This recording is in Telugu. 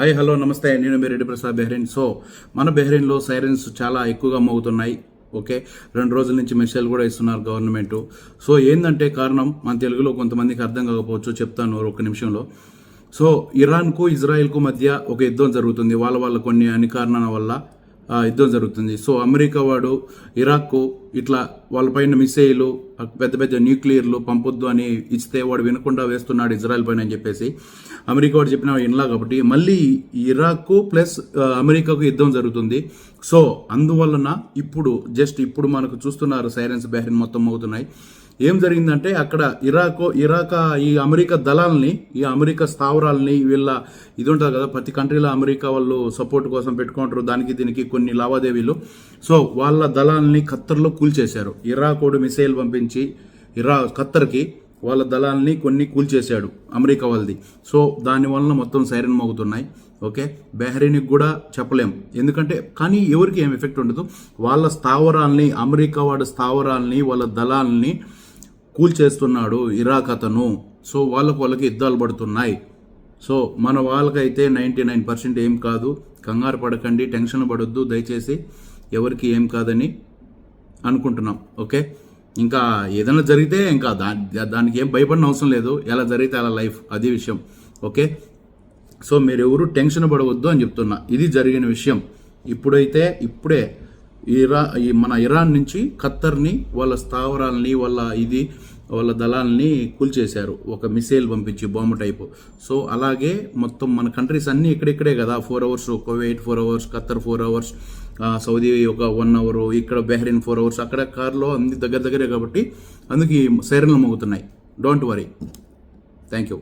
హాయ్ హలో నమస్తే, నేను మీ రెడ్డి ప్రసాద్ బెహ్రెయిన్. సో మన బెహ్రెయిన్లో సైరన్స్ చాలా ఎక్కువగా మోగుతున్నాయి. ఓకే, 2 రోజుల నుంచి మెసేజ్ కూడా ఇస్తున్నారు గవర్నమెంట్. సో ఏంటంటే కారణం మన తెలుగులో కొంతమందికి అర్థం కాకపోవచ్చు, చెప్తాను ఒక నిమిషంలో. సో ఇరాన్కు ఇజ్రాయెల్కు మధ్య ఒక యుద్ధం జరుగుతుంది. వాళ్ళ కొన్ని అన్ని కారణాల వల్ల యుద్ధం జరుగుతుంది. సో అమెరికా వాడు ఇరాక్కు ఇట్లా వాళ్ళపైన మిసైలు పెద్ద పెద్ద న్యూక్లియర్లు పంపొద్దు అని ఇస్తే వాడు వినకుండా వేస్తున్నాడు ఇజ్రాయెల్ పైన అని చెప్పేసి అమెరికా వాడు చెప్పిన వినలా. కాబట్టి మళ్ళీ ఇరాక్ ప్లస్ అమెరికాకు యుద్ధం జరుగుతుంది. సో అందువలన ఇప్పుడు మనకు చూస్తున్నారు సైరన్స్ బెహ్రెయిన్ మొత్తం అవుతున్నాయి. ఏం జరిగిందంటే అక్కడ ఇరాక్ ఈ అమెరికా దళాలని, ఈ అమెరికా స్థావరాలని ఇది ఉంటుంది కదా, ప్రతి కంట్రీలో అమెరికా వాళ్ళు సపోర్ట్ కోసం పెట్టుకుంటారు, దానికి దీనికి కొన్ని లావాదేవీలు. సో వాళ్ళ దళాలని ఖత్తర్లో కూల్చేశారు. ఇరాకోడు మిసైల్ పంపించి ఖత్తర్కి వాళ్ళ దళాలని కొన్ని కూల్చేశాడు అమెరికా వాళ్ళది. సో దానివల్ల మొత్తం సైరన్ మోగుతున్నాయి. ఓకే, బెహ్రెయిన్కి కూడా చెప్పలేం, ఎందుకంటే కానీ ఎవరికి ఏం ఎఫెక్ట్ ఉండదు. వాళ్ళ స్థావరాల్ని, అమెరికా వాడి స్థావరాల్ని, వాళ్ళ దళాలని కూల్చేస్తున్నాడు ఇరాక్ అతను. సో వాళ్ళకి యుద్ధాలు పడుతున్నాయి. సో మన వాళ్ళకైతే 99% ఏం కాదు. కంగారు పడకండి, టెన్షన్ పడొద్దు దయచేసి. ఎవరికి ఏం కాదని అనుకుంటున్నాం. ఓకే, ఇంకా ఏదైనా జరిగితే ఇంకా దానికి ఏం భయపడిన అవసరం లేదు. ఎలా జరిగితే అలా లైఫ్, అది విషయం. ఓకే, సో మీరెవరు టెన్షన్ పడవద్దు అని చెప్తున్నా. ఇది జరిగిన విషయం. ఇప్పుడే మన ఇరాన్ నుంచి ఖత్తర్ని, వాళ్ళ స్థావరాలని, వాళ్ళ దళాలని కూల్చేశారు ఒక మిసైల్ పంపించి, బాంబు టైపు. సో అలాగే మొత్తం మన కంట్రీస్ అన్నీ ఇక్కడే కదా. 4 hours Kuwait, 4 hours Khattar, 4 hours Saudi ఒక 1 hour, ఇక్కడ బెహ్రెయిన్ 4 hours, అక్కడ కార్లో అన్ని దగ్గరే కాబట్టి అందుకు ఈ సైరన్లు మోగుతున్నాయి. Don't worry. Thank you.